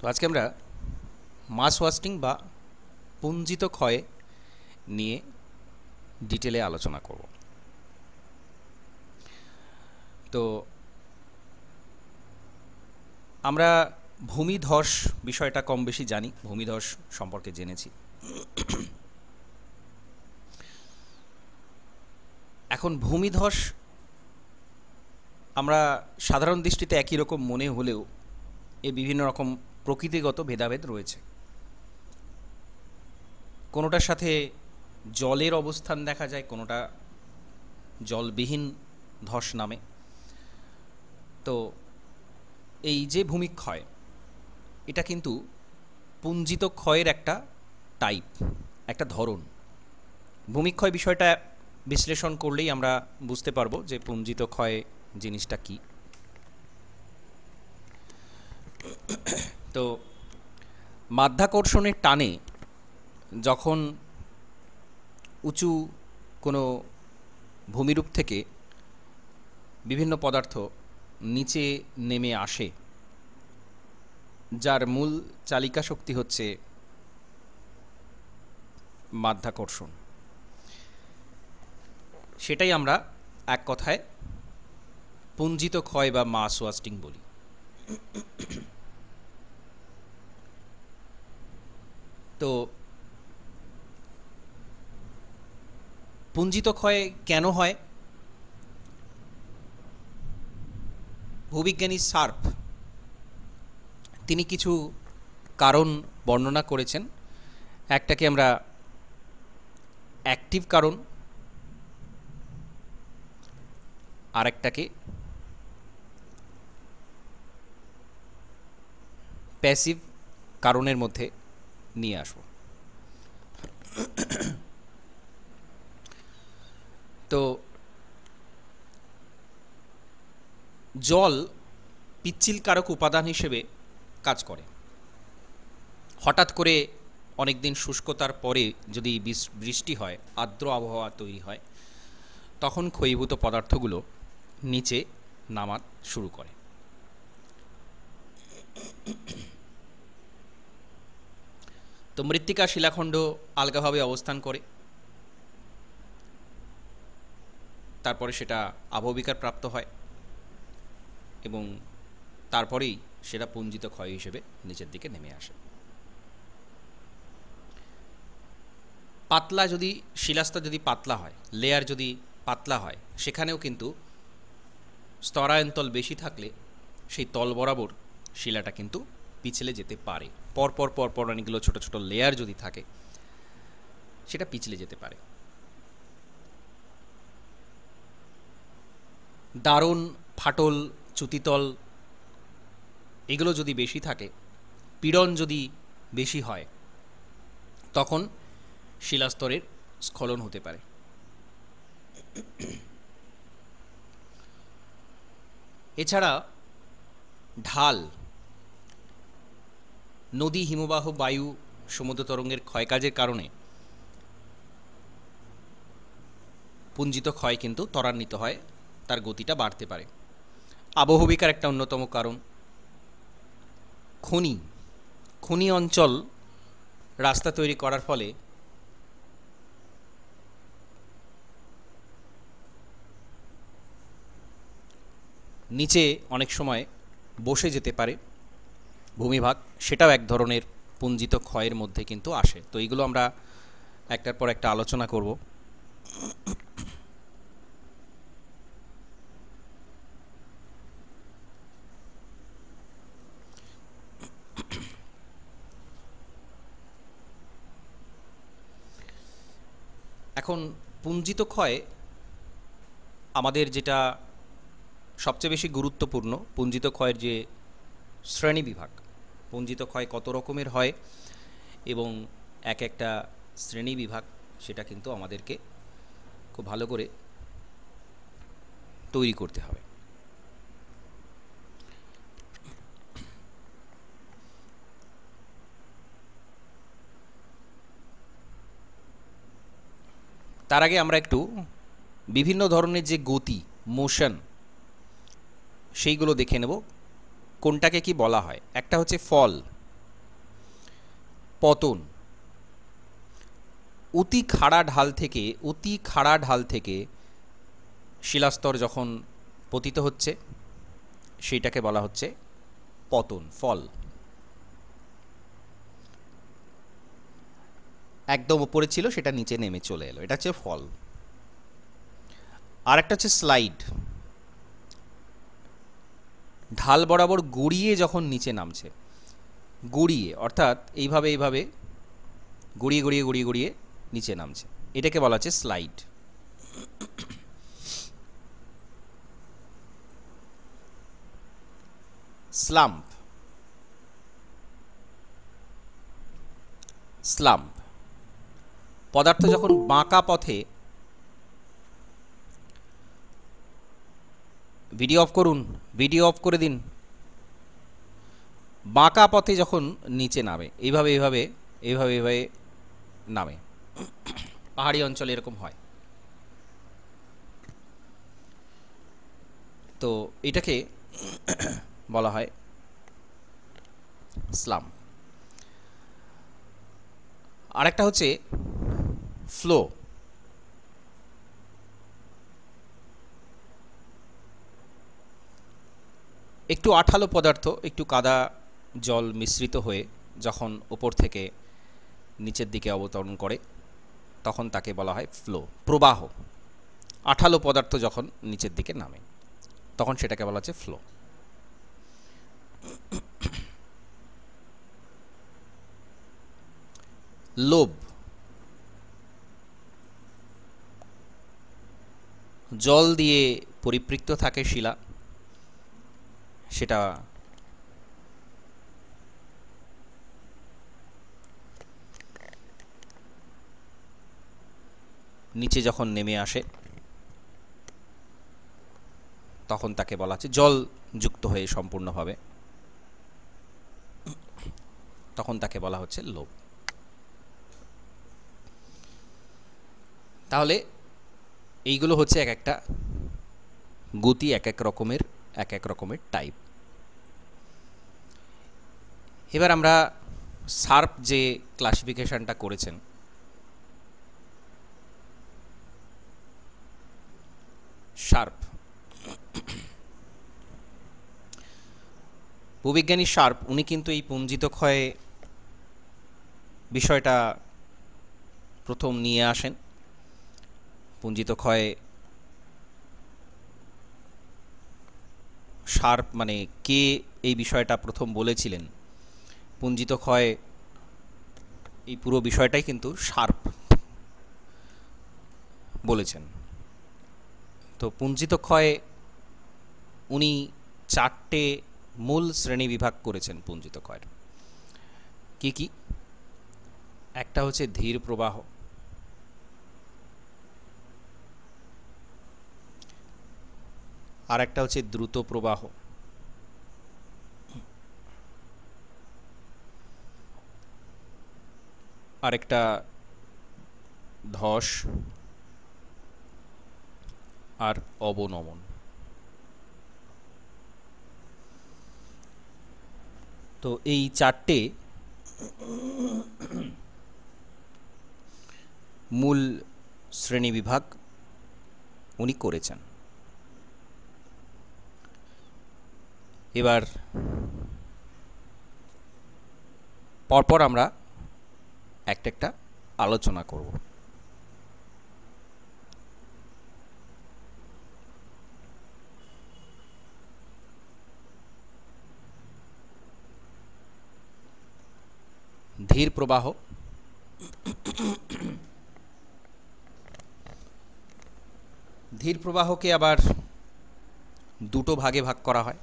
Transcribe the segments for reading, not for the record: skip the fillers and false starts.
তো আজকে আমরা মাস ওয়াস্টিং বা পুঞ্জিত ক্ষয় নিয়ে ডিটেলে আলোচনা করব। তো আমরা ভূমিধস বিষয়টা কম বেশি জানি, ভূমিধস সম্পর্কে জেনেছি। এখন ভূমিধস আমরা সাধারণ দৃষ্টিতে একই রকম মনে হলেও এর বিভিন্ন রকম প্রকৃতিগত ভেদাভেদ রয়েছে। কোনোটার সাথে জলের অবস্থান দেখা যায়, কোনোটা জলবিহীন ধস নামে। তো এই যে ভূমিক্ষয়, এটা কিন্তু পুঞ্জিত ক্ষয়ের একটা টাইপ, একটা ধরন। ভূমিক্ষয় বিষয়টা বিশ্লেষণ করলেই আমরা বুঝতে পারবো যে পুঞ্জিত ক্ষয় জিনিসটা কি। তো মাধ্যাকর্ষণের টানে যখন উঁচু কোনো ভূমিরূপ থেকে বিভিন্ন পদার্থ নিচে নেমে আসে, যার মূল চালিকা শক্তি হচ্ছে মাধ্যাকর্ষণ, সেটাই আমরা এক কথায় পুঞ্জিত ক্ষয় বা মাস ওয়াস্টিং বলি। তো পুঞ্জিত ক্ষয় কেন হয়? ভূবিজ্ঞানী শার্প তিনি কিছু কারণ বর্ণনা করেছেন। একটাকে আমরা অ্যাক্টিভ কারণ, আরেকটাকে প্যাসিভ কারণের মধ্যে নিয়ে আসব। তো জল পিচ্ছিলকারক উপাদান হিসেবে কাজ করে। হঠাৎ করে অনেক দিন শুষ্কতার পরে যদি বৃষ্টি হয়, আর্দ্র আবহাওয়া তৈরি হয়, তখন ক্ষয়ীভূত পদার্থগুলো নিচে নামা শুরু করে। তো মৃত্তিকা শিলাখণ্ড আলগাভাবে অবস্থান করে, তারপরে সেটা আবহবিকার প্রাপ্ত হয় এবং তারপরেই সেটা পুঞ্জিত ক্ষয় হিসেবে নিচের দিকে নেমে আসে। পাতলা যদি শিলাস্তর যদি পাতলা হয়, লেয়ার যদি পাতলা হয়, সেখানেও কিন্তু স্তরায়ন্তল বেশি থাকলে সেই তল বরাবর শিলাটা কিন্তু পিছলে যেতে পারে। পরপর পরপর অনেকগুলো ছোট ছোট লেয়ার যদি থাকে, সেটা পিছলে যেতে পারে। দারুণ ফাটল, চ্যুতিতল এগুলো যদি বেশি থাকে, পীড়ন যদি বেশি হয়, তখন শিলাস্তরের স্খলন হতে পারে। এছাড়া ঢাল, নদী, হিমবাহ, বায়ু, সমুদ্র তরঙ্গের ক্ষয়কাজের কারণে পুঞ্জিত ক্ষয় কিন্তু ত্বরান্বিত হয়, তার গতিটা বাড়তে পারে। আবহবিকার একটা অন্যতম কারণ। খনি অঞ্চল রাস্তা তৈরি করার ফলে নিচে অনেক সময় বসে যেতে পারে ভূমিভাগ, সেটাও এক ধরনের পুঞ্জিত ক্ষয়ের মধ্যে কিন্তু আসে। তো এইগুলো আমরা একটার পর একটা আলোচনা করব। এখন পুঞ্জিত ক্ষয় আমাদের যেটা সবচেয়ে বেশি গুরুত্বপূর্ণ, পুঞ্জিত ক্ষয়ের যে শ্রেণী বিভাগ, পুঞ্জিত ক্ষয় কত রকমের হয় এবং এক একটা শ্রেণী বিভাগ, সেটা কিন্তু আমাদেরকে খুব ভালো করে তৈরি করতে হবে। তার আগে আমরা একটু বিভিন্ন ধরনের যে গতি, মোশন, সেইগুলো দেখে নেব কোনটাকে কি বলা হয়। একটা হচ্ছে ফল, পতন। অতি খাড়া ঢাল থেকে শিলাস্তর যখন পতিত হচ্ছে সেইটাকে বলা হচ্ছে পতন, ফল। একদম উপরে ছিল, সেটা নিচে নেমে চলে এলো, এটা হচ্ছে ফল। আর একটা হচ্ছে স্লাইড, ঢাল বরাবর গড়িয়ে যখন নিচে নামছে, গড়িয়ে অর্থাৎ এইভাবে এইভাবে গড়িয়ে গড়িয়ে গড়িয়ে গড়িয়ে নিচে নামছে, এটাকে বলা হচ্ছে স্লাইড। স্লাম্প, স্লাম্প পদার্থ যখন বাঁকা পথে, ভিডিও অফ করুন, ভিডিও অফ করে দিন, বাঁকা পথে যখন নিচে নামে, এইভাবে এইভাবে এইভাবে এইভাবে নামে, পাহাড়ি অঞ্চলে এরকম হয়। তো এটাকে বলা হয় স্লাম। আরেকটা হচ্ছে ফ্লো। একটু আঠালো পদার্থ, একটু কাদা জল মিশ্রিত হয়ে যখন ওপর থেকে নিচের দিকে অবতরণ করে তখন তাকে বলা হয় ফ্লো, প্রবাহ। আঠালো পদার্থ যখন নিচের দিকে নামে তখন সেটাকে বলা হচ্ছে ফ্লো। লোভ, জল দিয়ে পরিপৃক্ত থাকে শিলা, সেটা নিচে যখন নেমে আসে তখন তাকে বলা হচ্ছে জল যুক্ত হয়ে সম্পূর্ণভাবে, তখন তাকে বলা হচ্ছে লোভ। তাহলে এইগুলো হচ্ছে এক একটা গতি, এক এক রকমের টাইপ। এবার আমরা শার্প যে ক্লাসিফিকেশনটা করেছেন, শার্প, ভূবিজ্ঞানী শার্প উনি কিন্তু এই পুঞ্জিত ক্ষয়ে বিষয়টা প্রথম নিয়ে আসেন। পুঞ্জিত ক্ষয়, শার্প মানে কে এই বিষয়টা প্রথম বলেছিলেন, পুঞ্জিত ক্ষয়, এই পুরো বিষয়টাই কিন্তু শার্প বলেছেন। তো পুঞ্জিত ক্ষয় উনি 4টে মূল শ্রেণী বিভাগ করেছেন পুঞ্জিত ক্ষয়ের। কি কি? একটা হচ্ছে ধীর প্রবাহ, আর একটা হচ্ছে দ্রুত প্রবাহ, আরেকটা ধস, আর অবনমন। তো এই 4টে মূল শ্রেণীবিভাগ উনি করেছেন। এবার পরপর আমরা একটা একটা আলোচনা করব। ধীর প্রবাহ, ধীর প্রবাহকে আবার দুটো ভাগে ভাগ করা হয়।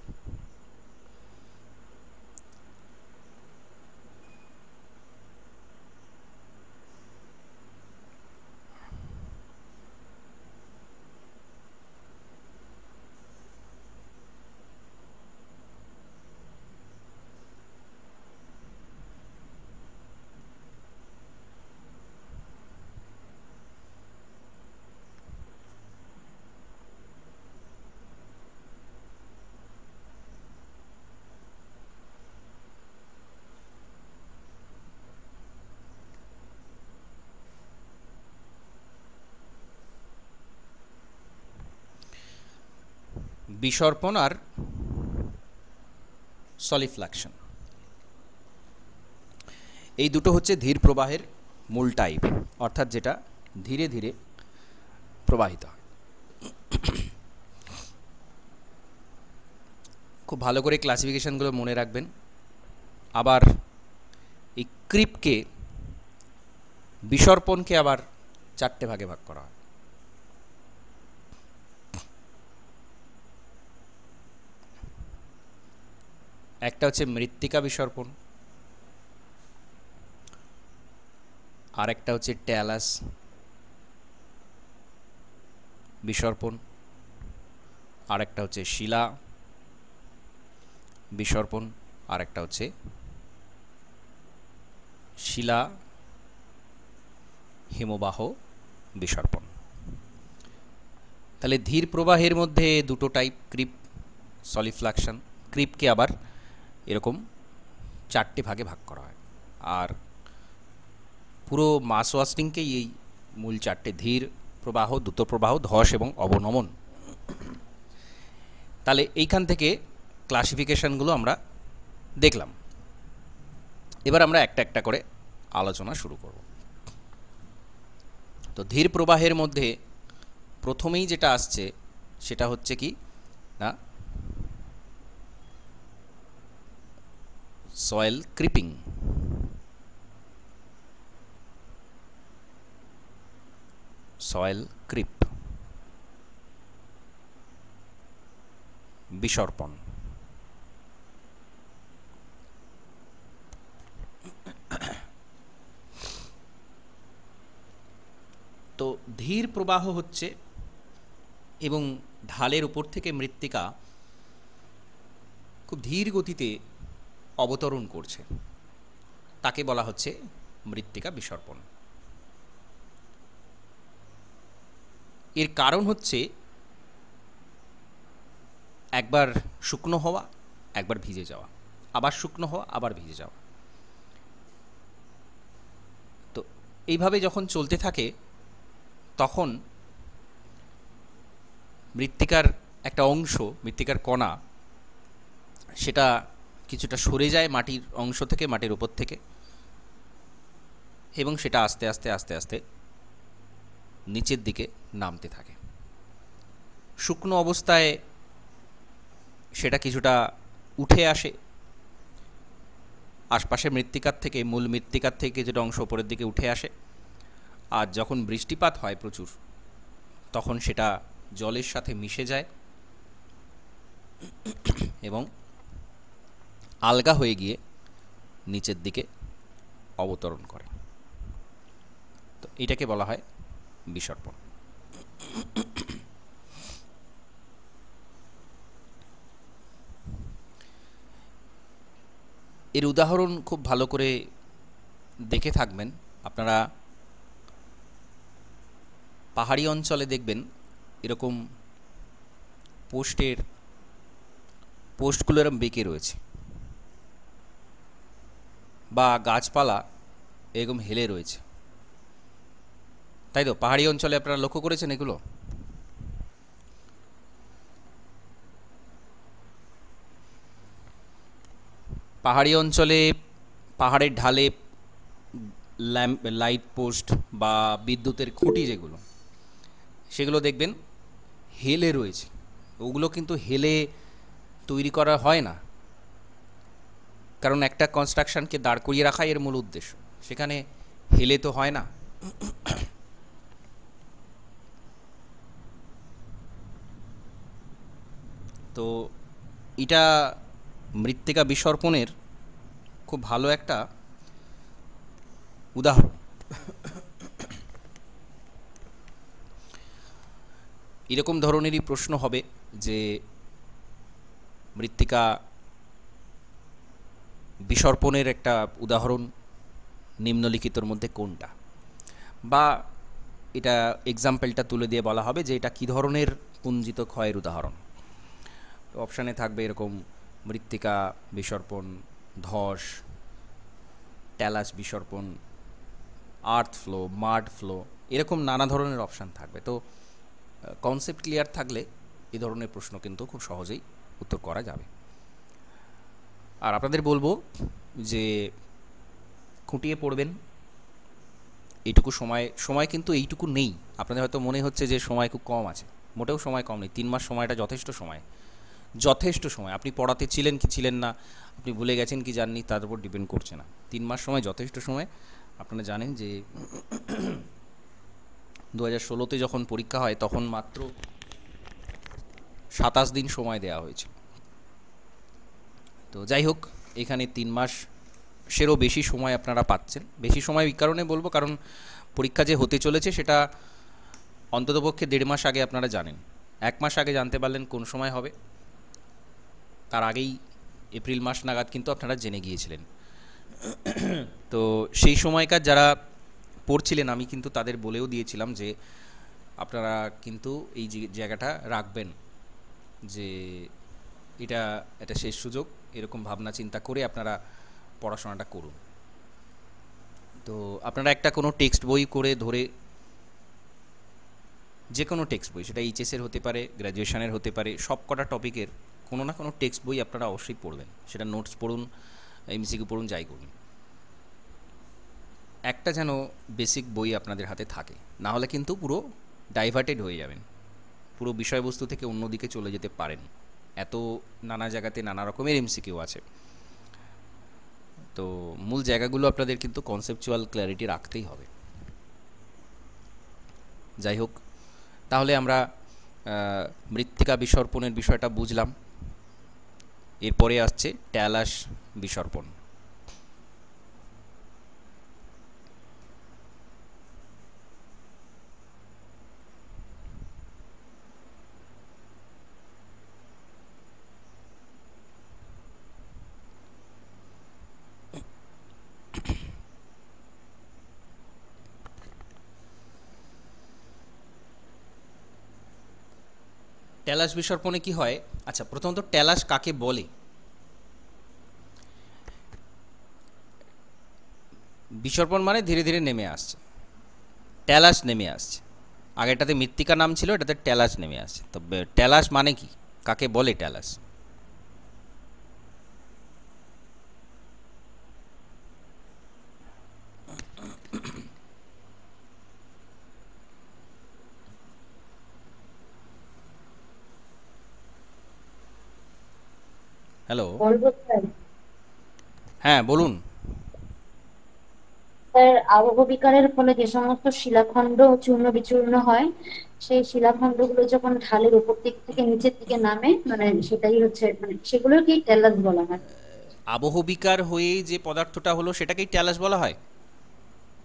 বিসর্পণ আর সলিফ্লাকশন, এই দুটো হচ্ছে ধীর প্রবাহের মূল টাইপ, অর্থাৎ যেটা ধীরে ধীরে প্রবাহিত হয়। খুব ভালো করে ক্লাসিফিকেশনগুলো মনে রাখবেন। আবার এই ক্রিপকে, বিসর্পণকে আবার 4টে ভাগে ভাগ করা হয়। একটা হচ্ছে মৃত্তিকা বিসর্পণ, আর একটা হচ্ছে ট্যালাস বিসর্পণ, আর একটা হচ্ছে শিলা বিসর্পণ, আর একটা হচ্ছে শিলা হিমবাহ বিসর্পণ। তাহলে ধীর প্রবাহের মধ্যে দুটো টাইপ, ক্রিপ, সলিফ্লাকশন। ক্রিপকে আবার এরকম 4টে ভাগে ভাগ করা হয়, আর পুরো মাস ওয়াস্টিংকেই এই মূল 4টে, ধীর প্রবাহ, দ্রুত প্রবাহ, ধস এবং অবনমন। তাহলে এইখান থেকে ক্লাসিফিকেশনগুলো আমরা দেখলাম। এবার আমরা একটা একটা করে আলোচনা শুরু করব। তো ধীর প্রবাহের মধ্যে প্রথমেই যেটা আসছে সেটা হচ্ছে কি না, সয়েল ক্রিপিং। সয়েল ক্রিপ, বিসর্পণ। তো ধীর প্রবাহ হচ্ছে এবং ঢালের উপর থেকে মৃত্তিকা খুব ধীর গতিতে অবতরণ করছে, তাকে বলা হচ্ছে মৃত্তিকা বিসর্পণ। এর কারণ হচ্ছে একবার শুকনো হওয়া, একবার ভিজে যাওয়া, আবার শুকনো হওয়া, আবার ভিজে যাওয়া। তো এইভাবে যখন চলতে থাকে তখন মৃত্তিকার একটা অংশ, মৃত্তিকার কণা, সেটা কিছুটা সরে যায় মাটির অংশ থেকে, মাটির উপর থেকে, এবং সেটা আস্তে আস্তে আস্তে আস্তে নিচের দিকে নামতে থাকে। শুকনো অবস্থায় সেটা কিছুটা উঠে আসে আশপাশের মৃত্তিকার থেকে, মূল মৃত্তিকার থেকে কিছুটা অংশ উপরের দিকে উঠে আসে, আর যখন বৃষ্টিপাত হয় প্রচুর, তখন সেটা জলের সাথে মিশে যায় এবং আলগা হয়ে গিয়ে নিচের দিকে অবতরণ করে। তো এটাকে বলা হয় বিসর্পণ। এর উদাহরণ খুব ভালো করে দেখে থাকবেন আপনারা। পাহাড়ি অঞ্চলে দেখবেন এরকম পোস্টগুলো এরকম বেঁকে রয়েছে, বা গাছপালা এরকম হেলে রয়েছে, তাই তো? পাহাড়ি অঞ্চলে আপনারা লক্ষ্য করেছেন এগুলো? পাহাড়ি অঞ্চলে পাহাড়ের ঢালে লাইট পোস্ট বা বিদ্যুতের খুঁটি যেগুলো, সেগুলো দেখবেন হেলে রয়েছে। ওগুলো কিন্তু হেলে তৈরি করা হয় না, কারণ একটা কনস্ট্রাকশনকে দাঁড় করিয়ে রাখাই এর মূল উদ্দেশ্য, সেখানে হেলে তো হয় না। তো এটা মৃত্তিকা বিসর্পণের খুব ভালো একটা উদাহরণ। এরকম ধরনেরই প্রশ্ন হবে যে মৃত্তিকা বিসর্পণের একটা উদাহরণ নিম্নলিখিতর মধ্যে কোনটা, বা এটা এক্সাম্পলটা তুলে দিয়ে বলা হবে যে এটা কী ধরনের পুঞ্জিত ক্ষয়ের উদাহরণ। অপশানে থাকবে এরকম মৃত্তিকা বিসর্পণ, ধস, ট্যালাস বিসর্পণ, আর্থ ফ্লো, মাড ফ্লো, এরকম নানা ধরনের অপশান থাকবে। তো কনসেপ্ট ক্লিয়ার থাকলে এই ধরনের প্রশ্ন কিন্তু খুব সহজেই উত্তর করা যাবে। আর আপনাদের বলবো যে খুঁটিয়ে পড়বেন, এইটুকু সময় কিন্তু এইটুকু নেই। আপনাদের হয়তো মনে হচ্ছে যে সময় খুব কম আছে, মোটেও সময় কম নেই। 3 মাস সময়টা যথেষ্ট সময়, যথেষ্ট সময়। আপনি পড়াতে ছিলেন কি ছিলেন না, আপনি ভুলে গেছেন কি জাননি, তার উপর ডিপেন্ড করছে না। 3 মাস সময় যথেষ্ট সময়। আপনারা জানেন যে 2016তে যখন পরীক্ষা হয় তখন মাত্র 27 দিন সময় দেওয়া হয়েছিল। তো যাই হোক, এখানে 3 মাসেরও বেশি সময় আপনারা পাচ্ছেন। বেশি সময় এই কারণে বলবো, কারণ পরীক্ষা যে হতে চলেছে সেটা অন্ততপক্ষে 1.5 মাস আগে আপনারা জানেন। 1 মাস আগে জানতে পারলেন কোন সময় হবে, তার আগেই এপ্রিল মাস নাগাদ কিন্তু আপনারা জেনে গিয়েছিলেন। তো সেই সময়কার যারা পড়ছিলেন, আমি কিন্তু তাদের বলেও দিয়েছিলাম যে আপনারা কিন্তু এই জায়গাটা রাখবেন যে এটা একটা শেষ সুযোগ, এরকম ভাবনা চিন্তা করে আপনারা পড়াশোনাটা করুন। তো আপনারা একটা কোনো টেক্সট বই করে ধরে, যে কোনো টেক্সট বই, সেটা এইচএসের হতে পারে, গ্র্যাজুয়েশনের হতে পারে, সব কটা টপিকের কোনো না কোনো টেক্সট বই আপনারা অবশ্যই পড়বেন। সেটা নোটস পড়ুন, এমসিকিউ পড়ুন, যাই করুন, একটা যেন বেসিক বই আপনাদের হাতে থাকে। না হলে কিন্তু পুরো ডাইভার্টেড হয়ে যাবেন, পুরো বিষয়বস্তু থেকে অন্যদিকে চলে যেতে পারেন। এত নানা জায়গাতে নানা রকমের এমসিকিউ আছে। তো মূল জায়গাগুলো আপনাদের কিন্তু কনসেপচুয়াল ক্ল্যারিটি রাখতেই হবে। যাই হোক, তাহলে আমরা মৃত্তিকা বিসর্পণের বিষয়টা বুঝলাম। এরপরে আসছে ট্যালাস বিসর্পণ। ট্যালাস বিসর্পণে কি হয়? আচ্ছা, প্রথমত ট্যালাস কাকে বলে? বিসর্পণ মানে ধীরে ধীরে নেমে আসছে, ট্যালাস নেমে আসছে। আগেটাতে মৃত্তিকা নাম ছিল, এটাতে ট্যালাস নেমে আসছে। তো ট্যালাস মানে কি, কাকে বলে ট্যালাস? হ্যালো, বলবো স্যার। হ্যাঁ বলুন। স্যার, আবহবিকারের ফলে যে সমস্ত শিলাখণ্ড চূর্ণ বিচূর্ণ হয়, সেই শিলাখণ্ডগুলো যখন ঢালের উপর দিক থেকে নিচের দিকে নামে, মানে সেটাই হচ্ছে, মানে সেগুলোকে টেলাস বলা হয়। আবহবিকার হয়ে যে পদার্থটা হলো সেটাকেই ট্যালাস বলা হয়?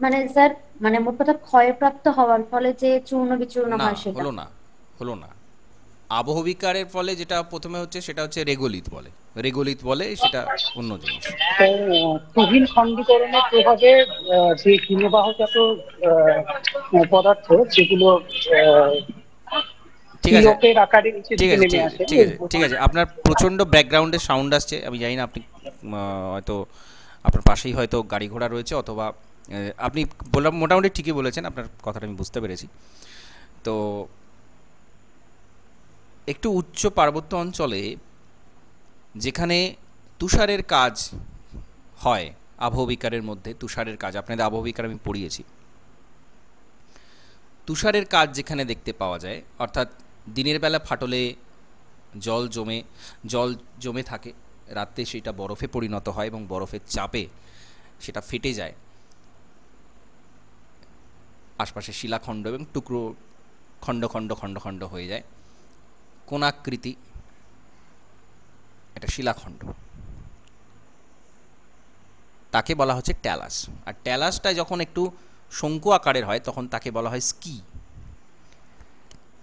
মানে স্যার, মানে মোট কথা ক্ষয়প্রাপ্ত হওয়ার ফলে যে চূর্ণ বিচূর্ণ না, হয় সেটা। হলো না, হলো না। আবহবিকারের ফলে যেটা প্রথমে হচ্ছে সেটা হচ্ছে রেগোলিত বলে, রেগোলিত বলে, সেটা অন্য জিনিস। তো তুহিন খণ্ডীকরণের প্রভাবে যে হিমবাহজাত পদার্থ যেগুলো আহ, ঠিক আছে, তিলকের আকারে নিচের ঠিক দিকে আছে, নেমে ঠিক আসে ঠিক আছে, ঠিক আছে। আপনার প্রচণ্ড ব্যাকগ্রাউন্ডে সাউন্ড আসছে, আমি জানি না, আপনি হয়তো আপনার পাশেই হয়তো গাড়ি ঘোড়া রয়েছে, অথবা আপনি বললাম মোটামুটি ঠিকই বলেছেন, আপনার কথাটা আমি বুঝতে পেরেছি। তো একটু উচ্চ পার্বত্য অঞ্চলে যেখানে তুষারের কাজ হয়, আবহবিকারের মধ্যে তুষারের কাজ, আপনাদের আবহবিকার আমি পড়িয়েছি, তুষারের কাজ যেখানে দেখতে পাওয়া যায়, অর্থাৎ দিনের বেলা ফাটলে জল জমে জল জমে থাকে, রাতে সেটা বরফে পরিণত হয় এবং বরফের চাপে সেটা ফেটে যায়, আশপাশে শিলাখণ্ড এবং টুকরো খণ্ড খণ্ড খণ্ড খণ্ড হয়ে যায়, কোণাকৃতি একটা শিলাখণ্ড, তাকে বলা হচ্ছে ট্যালাস। আর ট্যালাসটা যখন একটু শঙ্কু আকারের হয় তখন তাকে বলা হয় স্কি।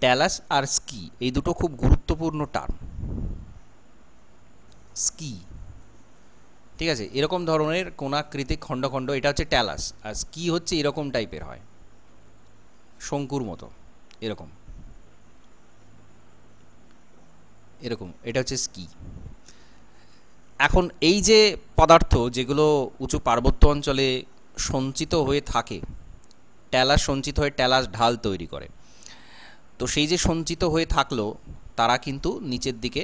ট্যালাস আর স্কি এই দুটো খুব গুরুত্বপূর্ণ টার্ম। স্কি, ঠিক আছে, এরকম ধরনের কোণাকৃতি খণ্ড খণ্ড, এটা হচ্ছে ট্যালাস। আর স্কি হচ্ছে এরকম টাইপের হয়, শঙ্কুর মতো, এরকম এরকম, এটা হচ্ছে স্কি। এখন এই যে পদার্থ যেগুলো উঁচু পার্বত্য অঞ্চলে সঞ্চিত হয়ে থাকে, ট্যালাস সঞ্চিত হয়ে ট্যালাস ঢাল তৈরি করে। তো সেই যে সঞ্চিত হয়ে থাকলো, তারা কিন্তু নিচের দিকে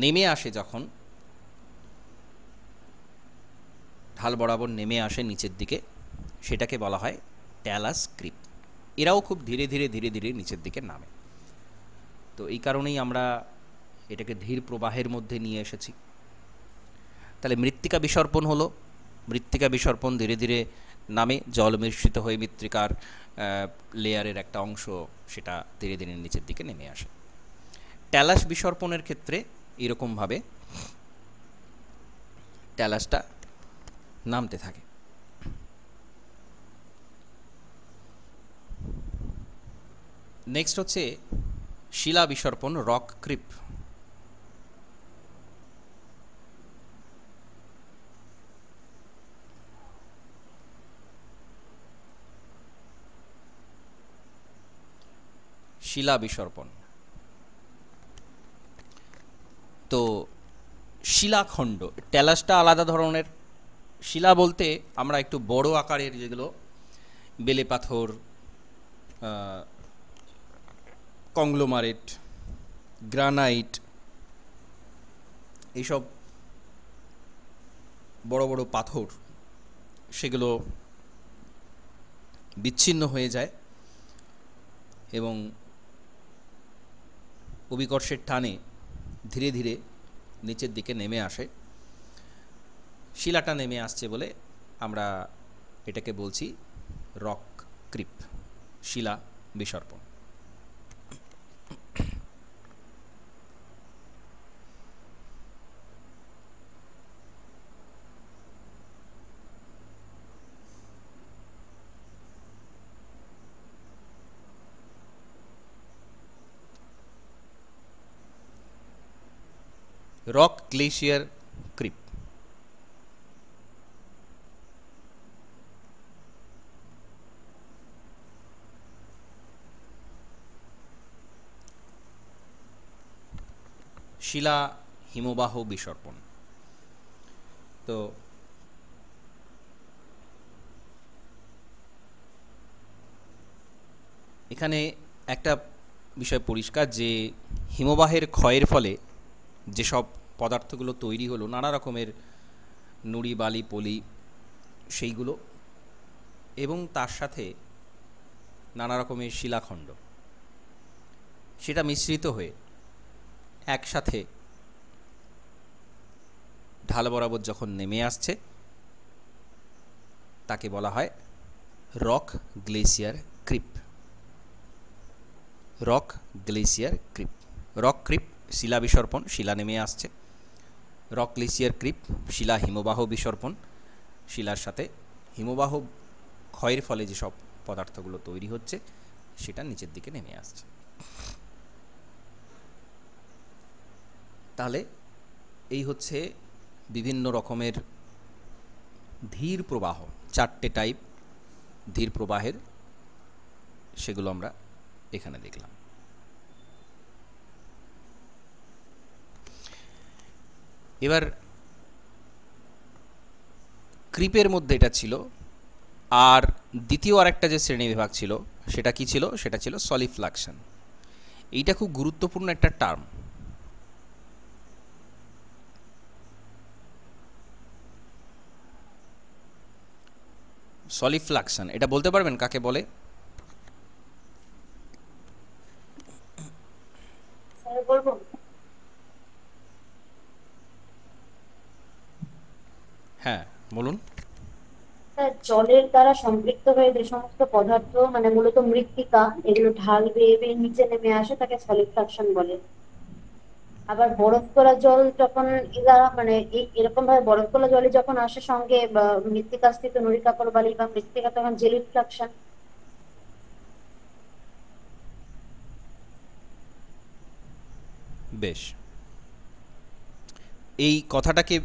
নেমে আসে, যখন ঢাল বরাবর নেমে আসে নিচের দিকে, সেটাকে বলা হয় ট্যালাস ক্রিপ। এরাও খুব ধীরে ধীরে ধীরে ধীরে নিচের দিকে নামে। তো এই কারণেই আমরা এটাকে ধীর প্রবাহের মধ্যে নিয়ে এসেছি। তাহলে মৃত্তিকা বিসর্পণ হলো, মৃত্তিকা বিসর্পণ ধীরে ধীরে নামে, জল মিশ্রিত হয়ে মৃত্তিকার লেয়ারের একটা অংশ সেটা ধীরে ধীরে নিচের দিকে নেমে আসে। ট্যালাস বিসর্পণের ক্ষেত্রে এরকমভাবে ট্যালাসটা নামতে থাকে। নেক্সট হচ্ছে শিলা বিসর্পণ, রক ক্রিপ। শিলা বিসর্পণ, তো শিলাখণ্ড, ট্যালাসটা আলাদা ধরনের। শিলা বলতে আমরা একটু বড় আকারের যেগুলো বেলে পাথর, কংগ্লোমারেট, গ্রানাইট, এইসব বড় বড় পাথর, সেগুলো বিচ্ছিন্ন হয়ে যায় এবং অভিকর্ষের টানে ধীরে ধীরে নিচের দিকে নেমে আসে। শিলাটা নেমে আসছে বলে আমরা এটাকে বলছি রক ক্রিপ, শিলা বিসর্পণ। রক গ্লেশিয়ার ক্রিপ, শিলা হিমবাহ বিসর্পণ। তো এখানে একটা বিষয় পরিষ্কার যে হিমবাহের ক্ষয়ের ফলে যেসব পদার্থগুলো তৈরি হলো, নানা রকমের নুড়ি, বালি, পলি, সেইগুলো, এবং তার সাথে নানা রকমের শিলাখণ্ড, সেটা মিশ্রিত হয়ে একসাথে ঢাল বরাবর যখন নেমে আসছে, তাকে বলা হয় rock glacier creep. Rock glacier creep, rock creep শিলা বিসর্পণ, শিলা নেমে আসছে। রক গ্লেসিয়ার ক্রিপ শিলা হিমবাহ বিসর্পণ, শিলার সাথে হিমবাহ ক্ষয়ের ফলে যেসব পদার্থগুলো তৈরি হচ্ছে সেটা নিচের দিকে নেমে আসছে। তাহলে এই হচ্ছে বিভিন্ন রকমের ধীর প্রবাহ, 4টে টাইপ ধীর প্রবাহের, সেগুলো আমরা এখানে দেখলাম। এবার ক্রিপের মধ্যে এটা ছিল, আর দ্বিতীয় আরেকটা যে শ্রেণী বিভাগ ছিল সেটা কি ছিল? সেটা ছিল সলিফ্লাকশন। এইটা খুব গুরুত্বপূর্ণ একটা টার্ম। সলিফ্লাকশন, এটা বলতে পারবেন কাকে বলে? স্যার বলবো? হ্যাঁ বলুন। স্যার, জলের দ্বারা সম্পৃক্ত হয়ে যে সমস্ত পদার্থ, মানে মূলত মৃত্তিকা, এগুলো ঢাল বেয়ে বেয়ে নিচে নেমে আসে, তাকে সলিডফ্রাকশন বলে। আবার বরফ গলা জল যখন এরা মানে এরকম ভাবে বরফ গলা জলে যখন আসে সঙ্গে বা মৃত্তিকাস্থিত নুড়ি কাকর বালি বা মৃত্তিকা, তখন জেলিফ্রাকশন। বেশ, এই কথাটাকে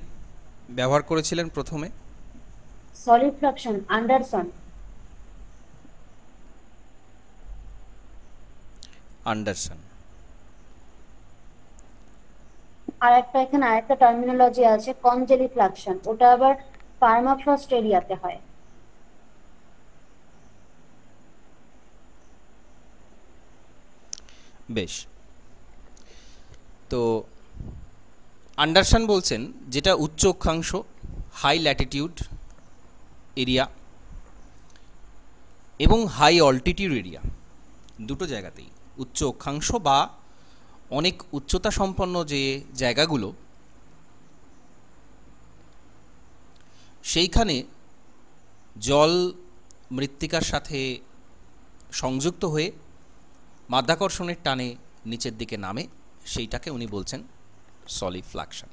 ব্যবহার করেছিলেন প্রথমে? সলিডফ্রাকশন, আন্ডারসন। আন্ডারসন। আর একটা এখানে আরেকটা টার্মিনোলজি আছে, কনজেলিফ্রাকশন। ওটা আবার পার্মাফ্রস্ট এরিয়াতে হয়। বেশ, তো আন্ডারসন বলছেন যেটা উচ্চ অক্ষাংশ, হাই ল্যাটিটিউড এরিয়া এবং হাই অল্টিটিউড এরিয়া, দুটো জায়গাতেই উচ্চ অক্ষাংশ বা অনেক উচ্চতা সম্পন্ন যে জায়গাগুলো, সেইখানে জল মৃত্তিকার সাথে সংযুক্ত হয়ে মাধ্যাকর্ষণের টানে নিচের দিকে নামে, সেইটাকে উনি বলছেন সলিফ্লাকশন।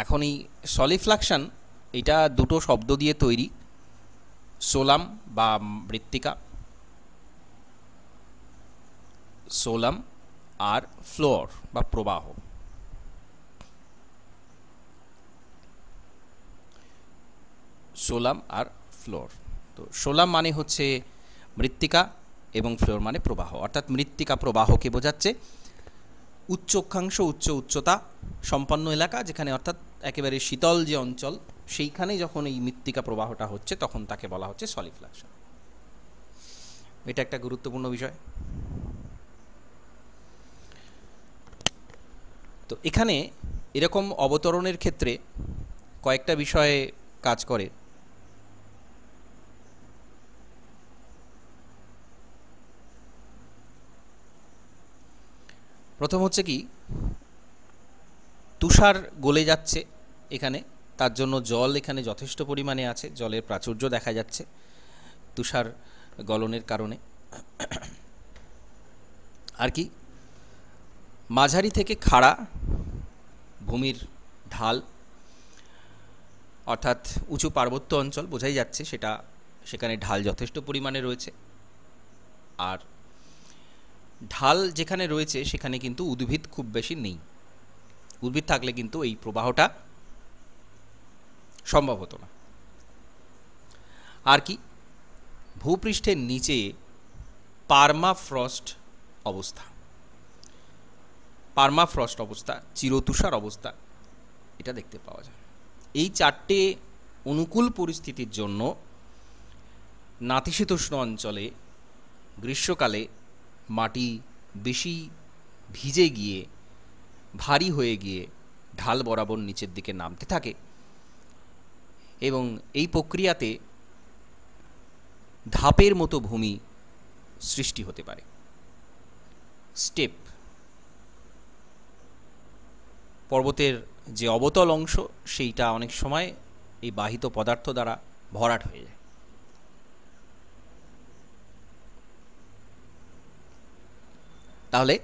এখন এই সলিফ্লাকশন এটা দুটো শব্দ দিয়ে তৈরি, সোলাম বা মৃত্তিকা, সোলাম আর ফ্লোর বা প্রবাহ। সোলাম আর ফ্লোর, তো সোলাম মানে হচ্ছে মৃত্তিকা এবং ফ্লোর মানে প্রবাহ, অর্থাৎ মৃত্তিকা প্রবাহকে বোঝাচ্ছে। উচ্চ অক্ষাংশ, উচ্চতা সম্পন্ন এলাকা যেখানে, অর্থাৎ একেবারে শীতল যে অঞ্চল, সেইখানে যখন এই মৃত্তিকা প্রবাহটা হচ্ছে তখন তাকে বলা হচ্ছে সলিফ্লাকশন। এটা একটা গুরুত্বপূর্ণ বিষয়। তো এখানে এরকম অবতরণের ক্ষেত্রে কয়েকটা বিষয়ে কাজ করে। প্রথম হচ্ছে কি, তুষার গলে যাচ্ছে এখানে, তার জন্য জল এখানে যথেষ্ট পরিমাণে আছে, জলের প্রাচুর্য দেখা যাচ্ছে তুষার গলনের কারণে। আর কি, মাঝারি থেকে খাড়া ভূমির ঢাল, অর্থাৎ উঁচু পার্বত্য অঞ্চল, বোঝাই যাচ্ছে সেটা, সেখানে ঢাল যথেষ্ট পরিমাণে রয়েছে। আর ঢাল যেখানে রয়েছে সেখানে কিন্তু উদ্ভিদ খুব বেশি নেই, উদ্ভিদ থাকলে কিন্তু এই প্রবাহটা সম্ভব হতো না। আর কি, ভূপৃষ্ঠের নিচে পার্মাফ্রস্ট অবস্থা, পার্মাফ্রস্ট অবস্থা, চিরতুষার অবস্থা, এটা দেখতে পাওয়া যায়। এই চারটে অনুকূল পরিস্থিতির জন্য নাতিশীতোষ্ণ অঞ্চলে গ্রীষ্মকালে মাটি বেশি ভিজে গিয়ে, ভারী হয়ে গিয়ে ঢাল বরাবর নিচের দিকে নামতে থাকে, এবং এই প্রক্রিয়াতে ধাপের মতো ভূমি সৃষ্টি হতে পারে, স্টেপ। পর্বতের যে অবতল অংশ সেইটা অনেক সময় এই বাহিত পদার্থ দ্বারা ভরাট হয়ে যায়। তাহলে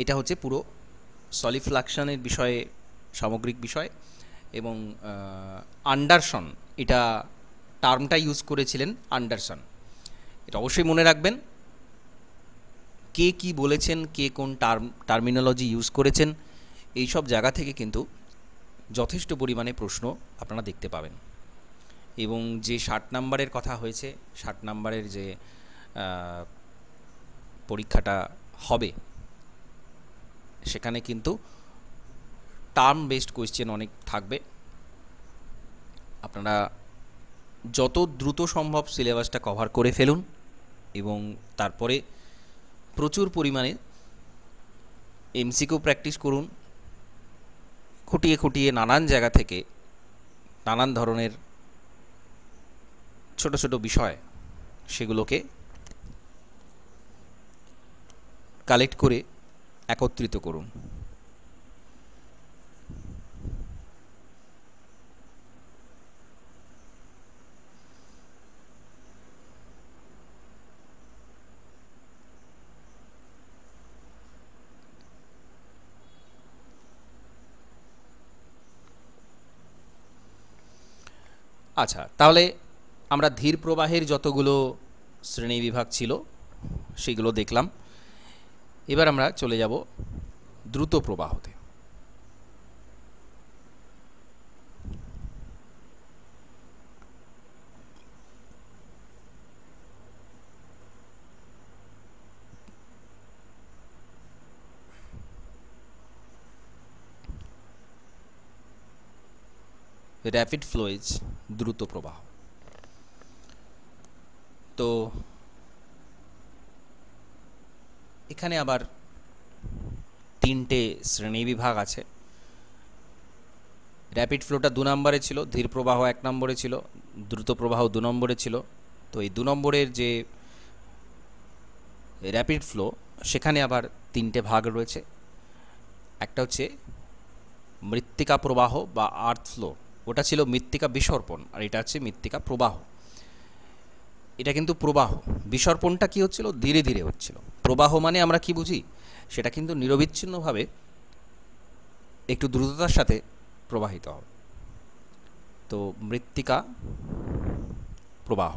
এটা হচ্ছে পুরো সলিফ্লাকশনের বিষয়ে সামগ্রিক বিষয়। এবং আন্ডারসন এটা টার্মটা ইউজ করেছিলেন, আন্ডারসন। এটা অবশ্যই মনে রাখবেন, কে কি বলেছেন, কে কোন টার্মিনোলজি ইউজ করেছেন, এই সব জায়গা থেকে কিন্তু যথেষ্ট পরিমাণে প্রশ্ন আপনারা দেখতে পাবেন। এবং যে 60 নাম্বারের কথা হয়েছে, 60 নাম্বারের যে পরীক্ষাটা হবে, সেখানে কিন্তু টার্ম বেসড কোয়েশ্চেন অনেক থাকবে। আপনারা যত দ্রুত সম্ভব সিলেবাসটা কভার করে ফেলুন, এবং তারপরে প্রচুর পরিমাণে এমসিকিউ প্র্যাকটিস করুন, খুঁটিয়ে খুঁটিয়ে নানান জায়গা থেকে নানান ধরনের ছোট ছোট বিষয় সেগুলোকে কালেক্ট করে একত্রিত করুন। আচ্ছা, তাহলে আমরা ধীর প্রবাহের যতগুলো শ্রেণী বিভাগ ছিল সেগুলো দেখলাম। এবার আমরা চলে যাব দ্রুত প্রবাহতে। র্যাপিড ফ্লোয়েজ, দ্রুত প্রবাহ। তো এখানে আবার তিনটে শ্রেণীবিভাগ আছে। র্যাপিড ফ্লোটা 2 নম্বরে ছিল, ধীর প্রবাহ 1 নম্বরে ছিল, দ্রুত প্রবাহ 2 নম্বরে ছিল। তো এই 2 নম্বরের যে র্যাপিড ফ্লো সেখানে আবার তিনটে ভাগ রয়েছে। একটা হচ্ছে মৃত্তিকা প্রবাহ বা আর্থ ফ্লো, ওটা ছিল মৃত্তিকা বিসর্পণ, আর এটা হচ্ছে মৃত্তিকা প্রবাহ। এটা কিন্তু প্রবাহ, বিসর্পণটা কি হচ্ছিল, ধীরে ধীরে হচ্ছিল। প্রবাহ মানে আমরা কি বুঝি, সেটা কিন্তু নিরবিচ্ছিন্নভাবে একটু দ্রুততার সাথে প্রবাহিত হবে। তো মৃত্তিকা প্রবাহ।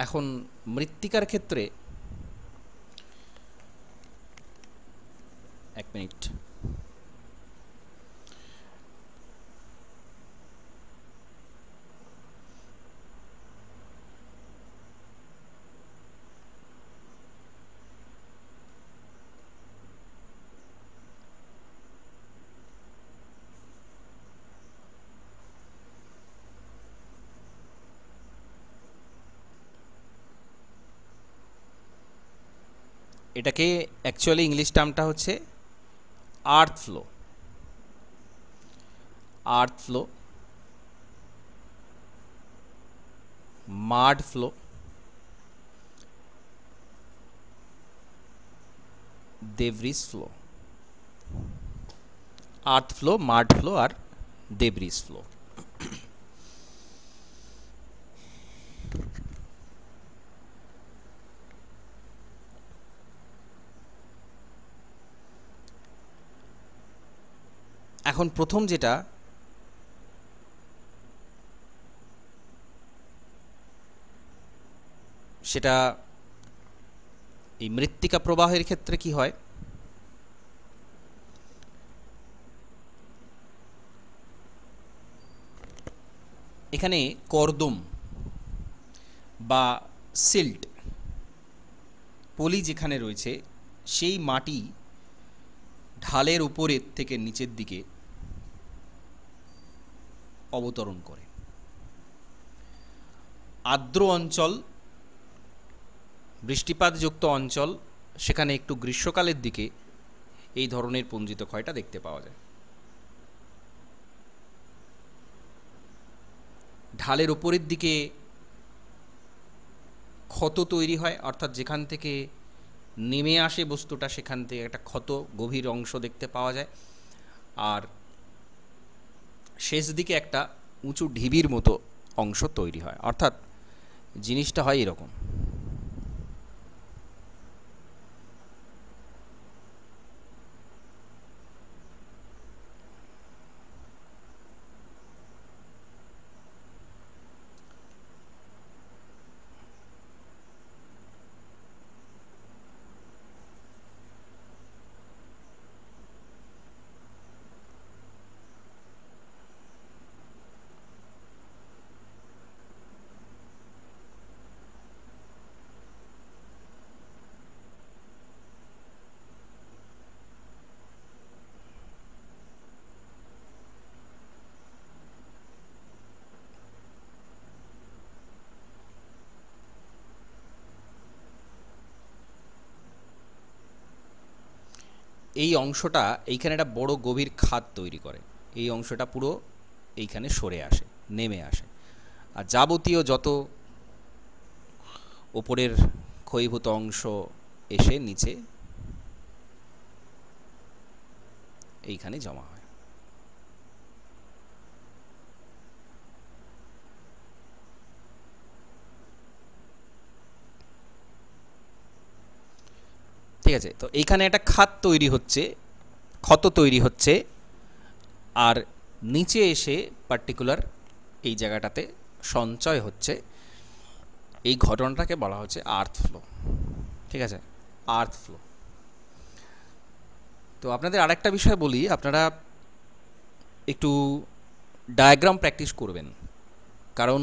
এখন মৃত্তিকার ক্ষেত্রে, এক মিনিট, এটাকে অ্যাকচুয়ালি ইংলিশ টার্মটা হচ্ছে আর্থ ফ্লো। আর্থ ফ্লো, মাড ফ্লো, দেব্রিজ ফ্লো। আর্থ ফ্লো, মাড ফ্লো আর দেব্রিজ ফ্লো। এখন প্রথম যেটা, সেটা এই মৃত্তিকা প্রবাহের ক্ষেত্রে কি হয়, এখানে কর্দম বা সিল্ট পলি যেখানে রয়েছে, সেই মাটি ঢালের উপরের থেকে নিচের দিকে অবতরণ করে। আর্দ্র অঞ্চল, বৃষ্টিপাতযুক্ত অঞ্চল, সেখানে একটু গ্রীষ্মকালের দিকে এই ধরনের পুঞ্জিত ক্ষয়টা দেখতে পাওয়া যায়। ঢালের উপরের দিকে ক্ষত তৈরি হয়, অর্থাৎ যেখান থেকে নেমে আসে বস্তুটা সেখান থেকে একটা ক্ষত, গভীর অংশ দেখতে পাওয়া যায়। আর শেষ দিকে একটা উঁচু ঢিবির মতো অংশ তৈরি হয়, অর্থাৎ জিনিসটা হয় এরকম। এই অংশটা এইখানে একটা বড় গভীর খাদ তৈরি করে, এই অংশটা পুরো এইখানে সরে আসে, নেমে আসে। আর যাবতীয় যত ওপরের ক্ষয়ীভূত অংশ এসে নিচে এইখানে জমা হয়। ঠিক আছে, তো এইখানে একটা খাত তৈরি হচ্ছে, ক্ষত তৈরি হচ্ছে, আর নিচে এসে পার্টিকুলার এই জায়গাটাতে সঞ্চয় হচ্ছে। এই ঘটনাটাকে বলা হচ্ছে আর্থ ফ্লো। ঠিক আছে, আর্থ ফ্লো। তো আপনাদের আরেকটা বিষয় বলি, আপনারা একটু ডায়াগ্রাম প্র্যাকটিস করবেন, কারণ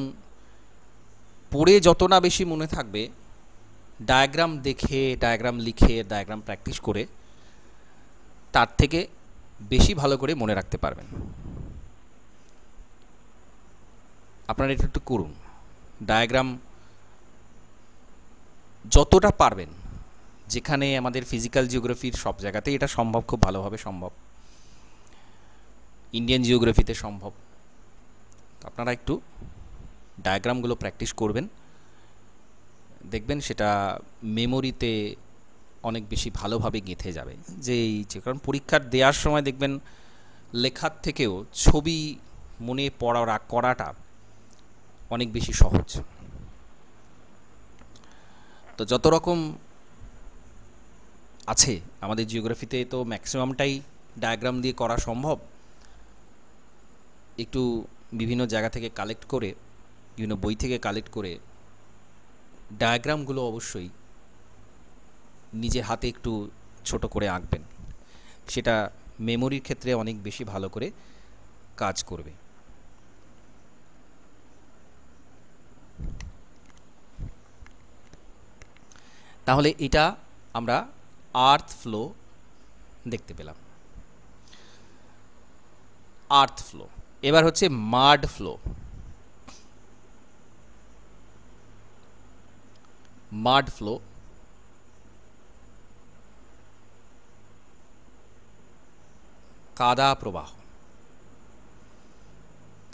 পড়ে যত না বেশি মনে থাকবে, ডায়াগ্রাম দেখে, ডায়াগ্রাম লিখে, ডায়াগ্রাম প্র্যাকটিস করে তার থেকে বেশি ভালো করে মনে রাখতে পারবেন। আপনারা এটা একটু করুন, ডায়াগ্রাম যতটা পারবেন, যেখানে আমাদের ফিজিক্যাল জিওগ্রাফির সব জায়গাতেই এটা সম্ভব, খুব ভালোভাবে সম্ভব, ইন্ডিয়ান জিওগ্রাফিতে সম্ভব। আপনারা একটু ডায়াগ্রামগুলো প্র্যাকটিস করবেন, দেখবেন সেটা মেমোরিতে অনেক বেশি ভালোভাবে গেঁথে যাবে। কারণ পরীক্ষার দেওয়ার সময় দেখবেন লেখার থেকেও ছবি মনে করাটা অনেক বেশি সহজ। তো যত রকম আছে আমাদের জিওগ্রাফিতে, তো ম্যাক্সিমামটাই ডায়াগ্রাম দিয়ে করা সম্ভব। একটু বিভিন্ন জায়গা থেকে কালেক্ট করে, বিভিন্ন বই থেকে কালেক্ট করে ডায়াগ্রামগুলো অবশ্যই নিজের হাতে একটু ছোট করে আঁকবেন, সেটা মেমোরির ক্ষেত্রে অনেক বেশি ভালো করে কাজ করবে। তাহলে এটা আমরা আর্থ ফ্লো দেখতে পেলাম, আর্থ ফ্লো। এবার হচ্ছে মাড ফ্লো। মাড ফ্লো কাদা প্রবাহ,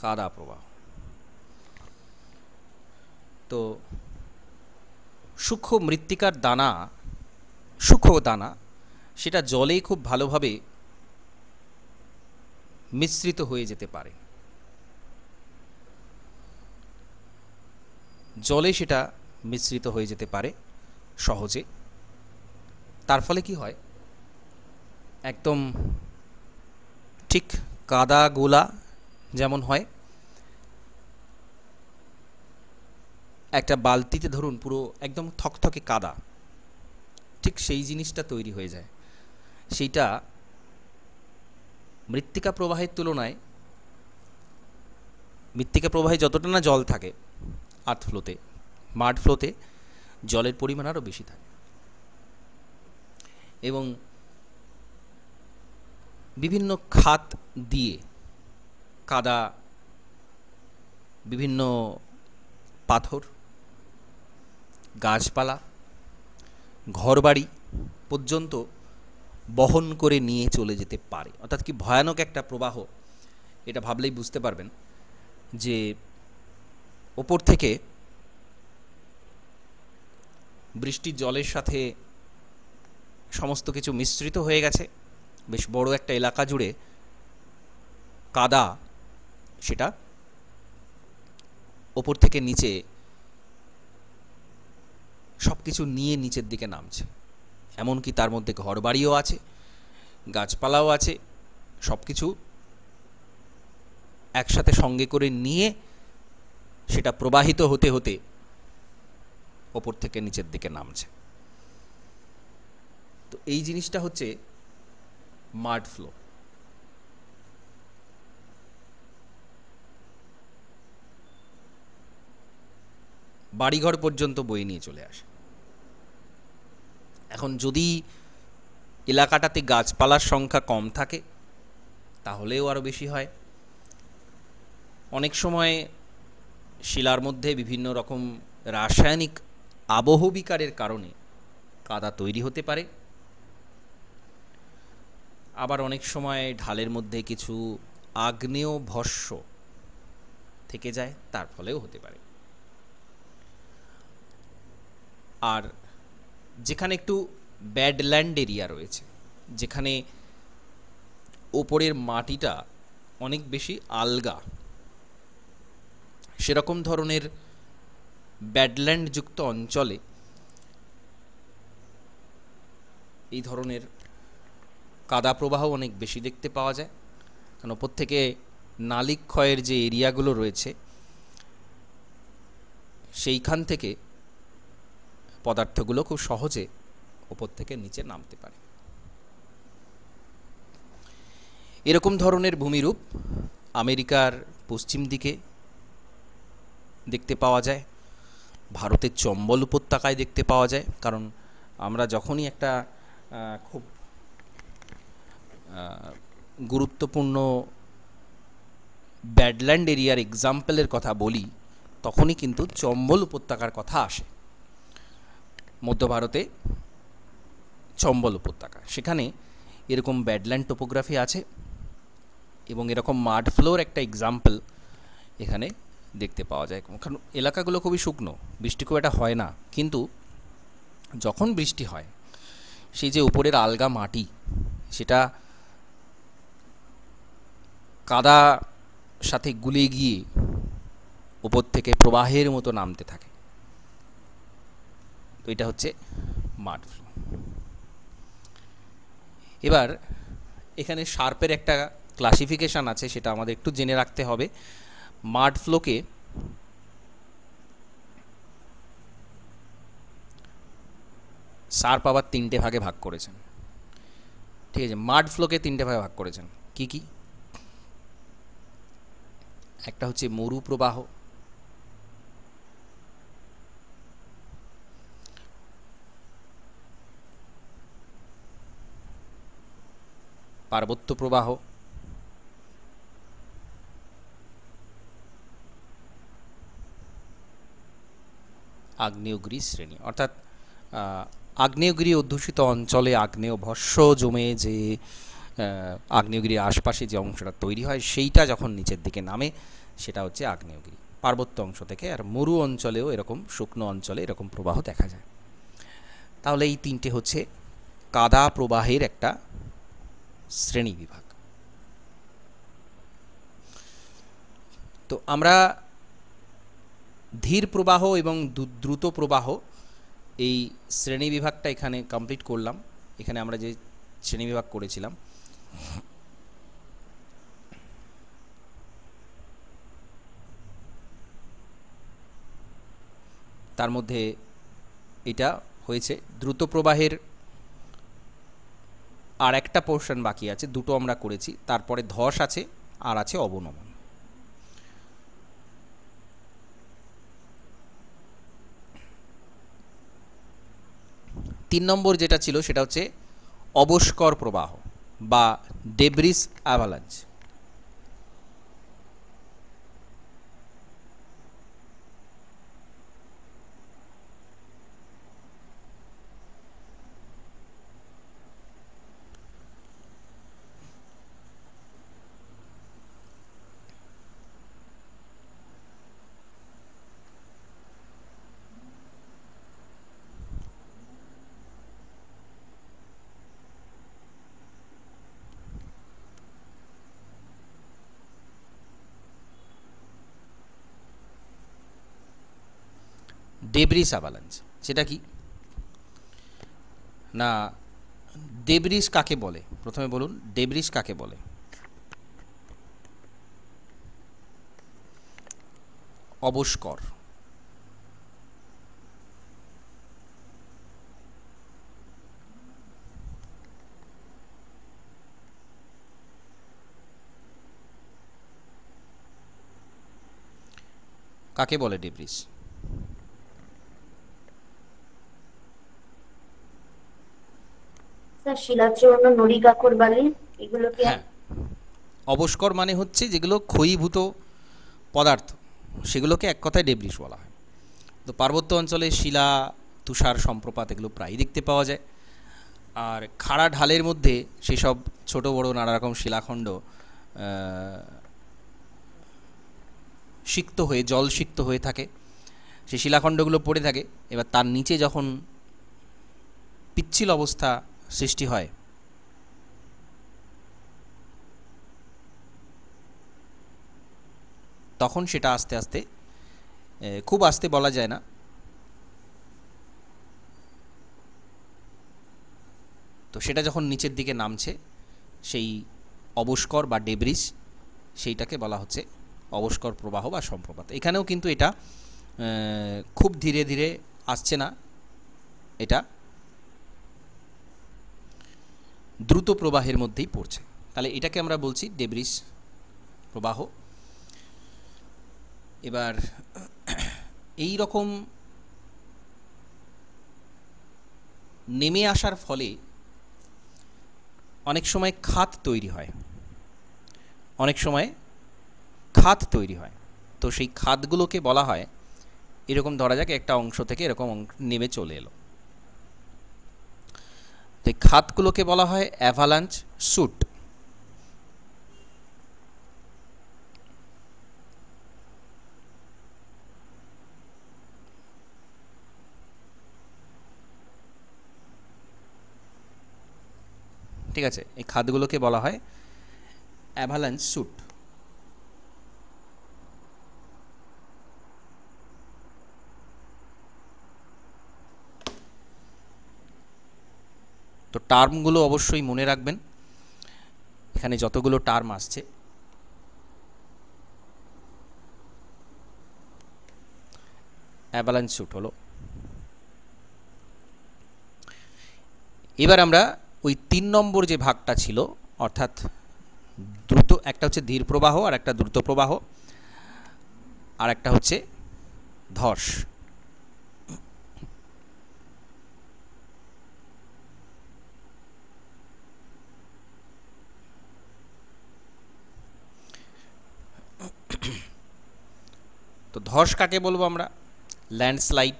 কাদা প্রবাহ। তো সূক্ষ্ম মৃত্তিকার দানা, সূক্ষ্ম দানা, সেটা জলে খুব ভালোভাবে মিশ্রিত হয়ে যেতে পারে, জলে সেটা মিশ্রিত হয়ে যেতে পারে সহজে। তার ফলে কি হয়, একদম ঠিক কাদা গোলা যেমন হয়, একটা বালতিতে ধরুন পুরো একদম থকথকে কাদা, ঠিক সেই জিনিসটা তৈরি হয়ে যায়। সেইটা মৃত্তিকা প্রবাহের তুলনায়, মৃত্তিকা প্রবাহে যতটা না জল থাকে আর্থ ফ্লোতে, মাড ফ্লোতে জলের পরিমাণ আরও বেশি থাকে। এবং বিভিন্ন খাত দিয়ে কাদা, বিভিন্ন পাথর, গাছপালা, ঘরবাড়ি পর্যন্ত বহন করে নিয়ে চলে যেতে পারে। অর্থাৎ কি ভয়ানক একটা প্রবাহ, এটা ভাবলেই বুঝতে পারবেন যে ওপর থেকে বৃষ্টির জলের সাথে সমস্ত কিছু মিশ্রিত হয়ে গেছে, বেশ বড় একটা এলাকা জুড়ে কাদা, সেটা ওপর থেকে নিচে সব কিছু নিয়ে নিচের দিকে নামছে। এমনকি তার মধ্যে ঘরবাড়িও আছে, গাছপালাও আছে, সব কিছু একসাথে সঙ্গে করে নিয়ে সেটা প্রবাহিত হতে হতে ওপর থেকে নিচের দিকে নামছে। তো এই জিনিসটা হচ্ছে মাড ফ্লো। বাড়িঘর পর্যন্ত বয়ে নিয়ে চলে আসে। এখন যদি এলাকাটাতে গাছপালার সংখ্যা কম থাকে তাহলেও আরও বেশি হয়। অনেক সময় শিলার মধ্যে বিভিন্ন রকম রাসায়নিক আবহবিকারের কারণে কাদা তৈরি হতে পারে। আবার অনেক সময় ঢালের মধ্যে কিছু আগ্নেয় ভস্ম থেকে যায়, তার ফলেও হতে পারে। আর যেখানে একটু ব্যাডল্যান্ড এরিয়া রয়েছে, যেখানে ওপরের মাটিটা অনেক বেশি আলগা, সেরকম ধরনের ব্যাডল্যান্ড যুক্ত অঞ্চলে এই ধরনের কাদা প্রবাহ অনেক বেশি দেখতে পাওয়া যায়। কারণ ওপর থেকে নালিক ক্ষয়ের যে এরিয়াগুলো রয়েছে সেইখান থেকে পদার্থগুলো খুব সহজে ওপর থেকে নিচে নামতে পারে। এরকম ধরনের ভূমিরূপ আমেরিকার পশ্চিম দিকে দেখতে পাওয়া যায়, ভারতের চম্বল উপত্যকায় দেখতে পাওয়া যায়। কারণ আমরা যখনই একটা খুব গুরুত্বপূর্ণ ব্যাডল্যান্ড এরিয়ার এক্সাম্পলের কথা বলি তখনই কিন্তু চম্বল উপত্যকার কথা আসে। মধ্য ভারতে চম্বল উপত্যকা, সেখানে এরকম ব্যাডল্যান্ড টোপোগ্রাফি আছে এবং এরকম মাড ফ্লোর একটা এক্সাম্পল এখানে দেখতে পাওয়া যায়। কারণ এলাকাগুলো খুবই শুকনো, বৃষ্টি খুব একটা হয় না, কিন্তু যখন বৃষ্টি হয় সেই যে উপরের আলগা মাটি সেটা কাদা সাথে গুলে গিয়ে উপর থেকে প্রবাহের মতো নামতে থাকে। তো এটা হচ্ছে মাড ফ্লো। এবার এখানে শার্পের একটা ক্লাসিফিকেশান আছে, সেটা আমাদের একটু জেনে রাখতে হবে। মাড ফ্লোকে শার্প আবার 3টে ভাগে ভাগ করেছেন। ঠিক আছে, মাড ফ্লোকে 3টে ভাগে ভাগ করেছেন। কি কি? একটা হচ্ছে মরু প্রবাহ, পার্বত্য প্রবাহ, আগ্নেয়গিরি শ্রেণী। অর্থাৎ আগ্নেয়গিরি অধ্যুষিত অঞ্চলে আগ্নেয় ভস্ম জমে যে আগ্নেয়গিরির আশপাশে যে অংশটা তৈরি হয় সেইটা যখন নিচের দিকে নামে সেটা হচ্ছে আগ্নেয়গিরি, পার্বত্য অংশ থেকে। আর মরু অঞ্চলেও এরকম, শুকনো অঞ্চলে এরকম প্রবাহ দেখা যায়। তাহলে এই 3টে হচ্ছে কাদা প্রবাহের একটা শ্রেণী বিভাগ। তো আমরা ধীর প্রবাহ এবং দ্রুত প্রবাহ এই শ্রেণী বিভাগটা এখানে কমপ্লিট করলাম। এখানে আমরা যে শ্রেণী বিভাগ করেছিলাম তার মধ্যে এটা হয়েছে। দ্রুত প্রবাহের আর একটা পোর্শন বাকি আছে, দুটো আমরা করেছি। তারপরে ধস আছে আর আছে অবনমন। 3 নম্বর যেটা ছিল সেটা হচ্ছে অবস্কর প্রবাহ বা ডেব্রিস অ্যাভালাঞ্চ। ডেব্রিস অ্যাভালাঞ্চ সেটা কি না? ডেব্রিস কাকে বলে? প্রথমে বলুন, ডেব্রিস কাকে বলে? অবস্কর। কাকে বলে ডেব্রিস? স্যার শিলাচূর্ণ, নুড়ি কাকর বালি, এগুলোকে। হ্যাঁ, অবস্কর মানে হচ্ছে যেগুলো ক্ষয়ীভূত পদার্থ, সেগুলোকে এক কথায় ডেব্রিস বলা হয়। তো পার্বত্য অঞ্চলে শিলা, তুষার, সম্প্রপাত এগুলো প্রায়ই দেখতে পাওয়া যায়। আর খাড়া ঢালের মধ্যে সেসব ছোট বড় নানা রকম শিলাখণ্ড সিক্ত হয়ে, জল সিক্ত হয়ে থাকে, সেই শিলাখণ্ডগুলো পড়ে থাকে। এবার তার নিচে যখন পিচ্ছিল অবস্থা সৃষ্টি হয় তখন সেটা আস্তে আস্তে, খুব আস্তে বলা যায় না, তো সেটা যখন নিচের দিকে নামছে সেই অবস্কর বা ডেব্রিস, সেইটাকে বলা হচ্ছে অবস্কর প্রবাহ বা সম্প্রপাত। এখানেও কিন্তু এটা খুব ধীরে ধীরে আসছে না, এটা দ্রুত প্রবাহের মধ্যেই পড়ছে। তাহলে এটাকে আমরা বলছি ডেব্রিস প্রবাহ। এবার এই রকম নেমে আসার ফলে অনেক সময় খাত তৈরি হয়, অনেক সময় খাত তৈরি হয়। তো সেই খাতগুলোকে বলা হয়, এরকম ধরা যাক একটা অংশ থেকে এরকম নেমে চলে এলো, তো এই খাতগুলোকে বলা হয় অ্যাভালাঞ্চ স্যুট। ঠিক আছে, এই খাতগুলোকে বলা হয় অ্যাভালাঞ্চ স্যুট। তো টার্মগুলো অবশ্যই মনে রাখবেন, এখানে যতগুলো টার্ম আসছে অ্যাভালাঞ্চ স্যুট হলো। এবার আমরা ওই 3 নম্বর যে ভাগটা ছিল, অর্থাৎ দ্রুত, একটা হচ্ছে ধীর প্রবাহ আর একটা দ্রুত প্রবাহ আর একটা হচ্ছে ধস। তো ধস কাকে বলবো আমরা? ল্যান্ডস্লাইড।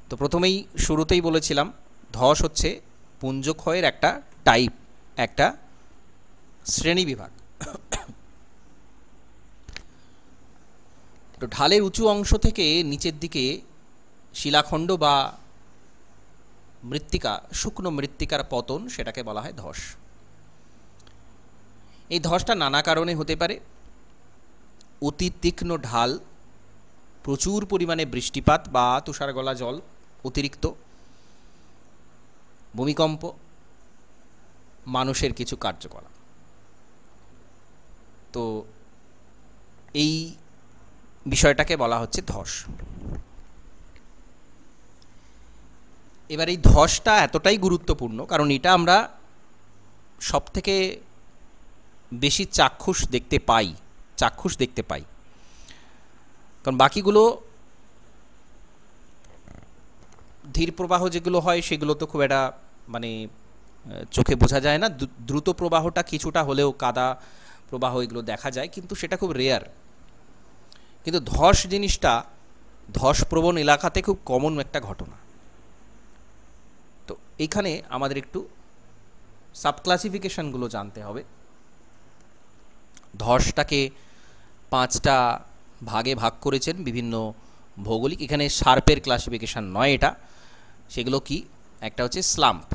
তো প্রথমেই শুরুতেই বলেছিলাম ধস হচ্ছে পুঞ্জক্ষয়ের একটা টাইপ, একটা শ্রেণী বিভাগ। তো ঢালের উঁচু অংশ থেকে নিচের দিকে শিলাখণ্ড বা মৃত্তিকা, শুকনো মৃত্তিকার পতন, সেটাকে বলা হয় ধস। এই ধসটা নানা কারণে হতে পারে। অতি তীক্ষ্ণ ঢাল, প্রচুর পরিমাণে বৃষ্টিপাত বা তুষার গলা জল, অতিরিক্ত ভূমিকম্প, মানুষের কিছু কার্যকলাপ। তো এই বিষয়টাকে বলা হচ্ছে ধস। এবার এই ধসটা এতটাই গুরুত্বপূর্ণ কারণ এটা আমরা সবথেকে বেশি চাক্ষুষ দেখতে পাই, কারণ বাকিগুলো ধীর প্রবাহ যেগুলো হয় সেগুলো তো খুব একটা মানে চোখে বোঝা যায় না। দ্রুত প্রবাহটা কিছুটা হলেও, কাদা প্রবাহ এগুলো দেখা যায়, কিন্তু সেটা খুব রেয়ার। কিন্তু ধস জিনিসটা ধসপ্রবণ এলাকাতে খুব কমন একটা ঘটনা। তো এইখানে আমাদের একটু সাবক্লাসিফিকেশনগুলো জানতে হবে। ধসটাকে 5টা ভাগে ভাগ করেছেন বিভিন্ন ভৌগোলিক, এখানে শার্পের ক্লাসিফিকেশন নয় এটা। সেগুলো কি? একটা হচ্ছে স্লাম্প।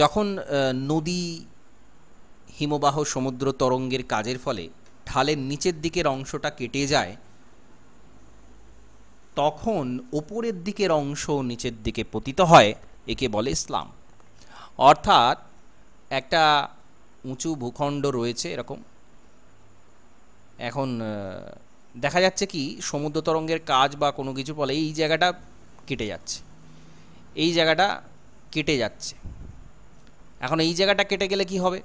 যখন নদী, হিমবাহ, সমুদ্র তরঙ্গের কাজের ফলে ঢালের নিচের দিকের অংশটা কেটে যায়, তখন ওপরের দিকের অংশ নিচের দিকে পতিত হয়, একে বলে স্লাম্প। অর্থাৎ একটা উঁচু ভূখণ্ড রয়েছে এরকম, এখন দেখা যাচ্ছে কি সমুদ্র তরঙ্গের কাজ বা কোনো কিছু ফলে এই জায়গাটা কেটে যাচ্ছে, এখন এই জায়গাটা কেটে গেলে কি হবে?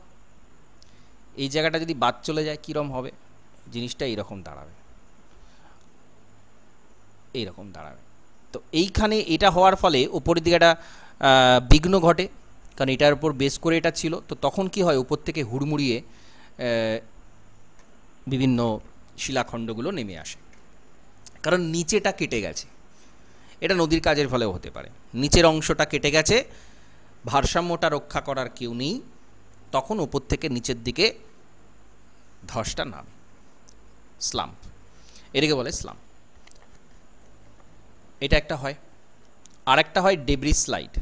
এই জায়গাটা যদি বাদ চলে যায় কীরকম হবে? জিনিসটা এইরকম দাঁড়াবে। তো এইখানে এটা হওয়ার ফলে উপরের দিকে একটা বিঘ্ন ঘটে, কারণ এটার উপর বেস করে এটা ছিল। তো তখন কি হয়? উপর থেকে হুড়মুড়িয়ে বিভিন্ন শিলাখণ্ডগুলো নেমে আসে, কারণ নিচেটা কেটে গেছে। এটা নদীর কাজের ফলেও হতে পারে। নিচের অংশটা কেটে গেছে, ভারসাম্যটা রক্ষা করার কেউ নেই, তখন উপর থেকে নিচের দিকে ধসটা নামে, স্লাম্প। এটাকে বলে স্লাম্প। এটা একটা হয়। আর একটা হয় ডেব্রি স্লাইড।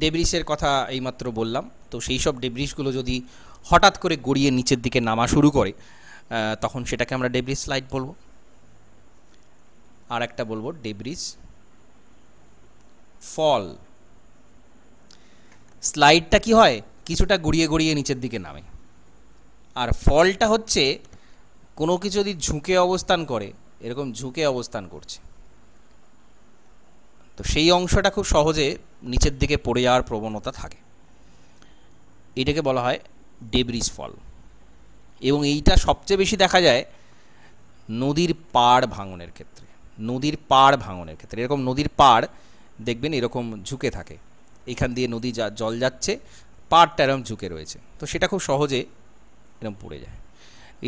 ডেব্রিসের কথা এইমাত্র বললাম। তো সেই সব ডেব্রিসগুলো যদি হঠাৎ করে গড়িয়ে নিচের দিকে নামা শুরু করে, তখন সেটাকে আমরা ডেব্রিস স্লাইড বলবো। আর একটা বলবো ডেব্রিস ফল। স্লাইডটা কি হয়? কিছুটা গড়িয়ে গড়িয়ে নিচের দিকে নামে। আর ফলটা হচ্ছে কোনো কিছু যদি ঝুঁকে অবস্থান করে, এরকম ঝুঁকে অবস্থান করছে, তো সেই অংশটা খুব সহজে নিচের দিকে পড়ে যাওয়ার প্রবণতা থাকে। এটাকে বলা হয় ডেব্রিস ফল। এবং এইটা সবচেয়ে বেশি দেখা যায় নদীর পাড় ভাঙনের ক্ষেত্রে। নদীর পাড় ভাঙনের ক্ষেত্রে এরকম নদীর পাড় দেখবেন এরকম ঝুঁকে থাকে, এখান দিয়ে নদী জল যাচ্ছে, পাড়টা এরকম ঝুঁকে রয়েছে, তো সেটা খুব সহজে এরকম পড়ে যায়।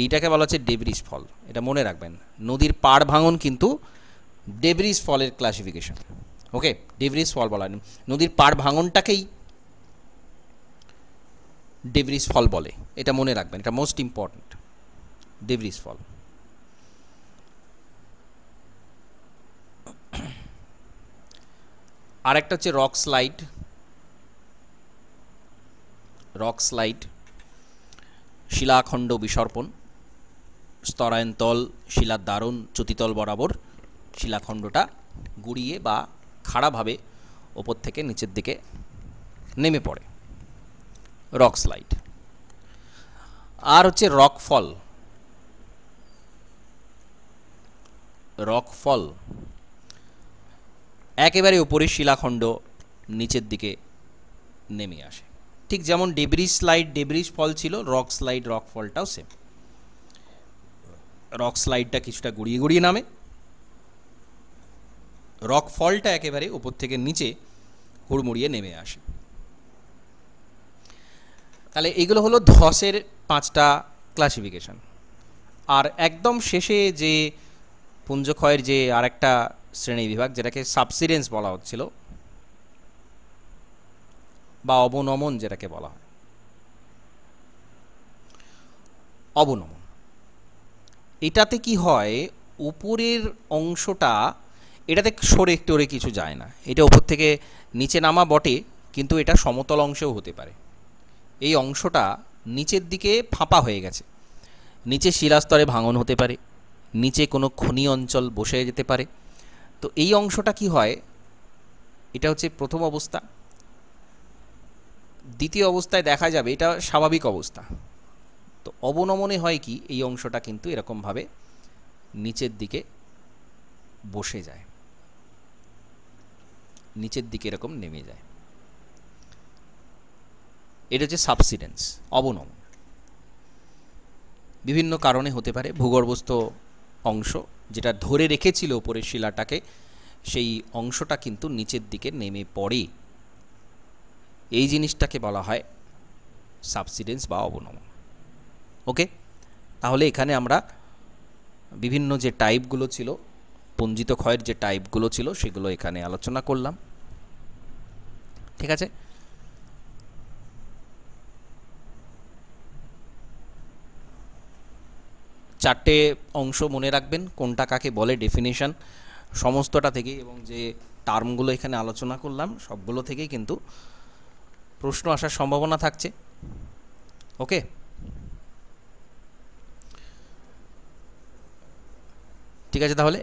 এইটাকে বলা হচ্ছে ডেব্রিস ফল, এটা মনে রাখবেন। নদীর পাড় ভাঙন কিন্তু ডেব্রিস ফলের ক্লাসিফিকেশন। ওকে, ডেব্রিস ফল বলা হয়, নদীর পাড় ভাঙনটাকেই ডেব্রিস ফল বলে, এটা মনে রাখবেন, এটা মোস্ট ইম্পর্ট্যান্ট, ডেব্রিস ফল। আর একটা হচ্ছে রক স্লাইড। রক স্লাইড শিলাখণ্ড বিসর্পণ, স্তরায়ন্তল শিলার দারুণ চ্যুতিতল বরাবর শিলাখণ্ডটা গুড়িয়ে বা খাড়াভাবে ওপর থেকে নিচের দিকে নেমে পড়ে, রক স্লাইড। আর হচ্ছে রক ফল। রক ফল একেবারে উপরের শিলাখণ্ড নিচের দিকে নেমে আসে, ঠিক যেমন ডেব্রিস স্লাইড ডেব্রিস ফল ছিল, রক স্লাইড রক ফলটাও সেম। রক স্লাইডটা কিছুটা গড়িয়ে গড়িয়ে নামে, রক ফলটা একেবারে উপর থেকে নিচে হুড়মুড়িয়ে নেমে আসে। তাহলে এগুলো হলো ধসের 5টা ক্লাসিফিকেশন। আর একদম শেষে যে পুঞ্জক্ষয়ের যে আরেকটা শ্রেণী বিভাগ, যেটাকে সাবসিডেন্স বলা হচ্ছিল বা অবনমন যেটাকে বলা হয়, অবনমন, এটাতে কি হয়, উপরের অংশটা এটাতে সরে টরে কিছু যায় না, এটা উপর থেকে নিচে নামা বটে, কিন্তু এটা সমতল অংশেও হতে পারে। এই অংশটা নিচের দিকে ফাঁপা হয়ে গেছে, নিচে শিলাস্তরে ভাঙন হতে পারে, নিচে কোনো খনি অঞ্চল বসে যেতে পারে। তো এই অংশটা কি হয়, এটা হচ্ছে প্রথম অবস্থা। দ্বিতীয় অবস্থায় দেখা যাবে এটা স্বাভাবিক অবস্থা। তো অবনমনে হয় কি, এই অংশটা কিন্তু এরকমভাবে নিচের দিকে বসে যায়, নিচের দিকে এরকম নেমে যায়, এটা হচ্ছে সাবসিডেন্স, অবনমন। বিভিন্ন কারণে হতে পারে, ভূগর্ভস্থ অংশ যেটা ধরে রেখেছিল উপরের শিলাটাকে, সেই অংশটা কিন্তু নিচের দিকে নেমে পড়ে, এই জিনিসটাকে বলা হয় সাবসিডেন্স বা অবনমন। ওকে, তাহলে এখানে আমরা বিভিন্ন যে টাইপগুলো ছিল, পঞ্জিত ক্ষয়ের যে টাইপগুলো ছিল সেগুলো এখানে আলোচনা করলাম। ঠিক আছে, চারটে অংশ মনে রাখবেন, কোনটা কাকে বলে, ডেফিনেশন সমস্তটা থেকে, এবং যে টার্মগুলো এখানে আলোচনা করলাম সবগুলো থেকেই কিন্তু প্রশ্ন আসার সম্ভাবনা থাকছে। ওকে, ঠিক আছে, তাহলে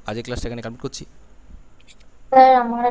আজকের ক্লাসটা এখানে কমপ্লিট করছি। স্যার আমার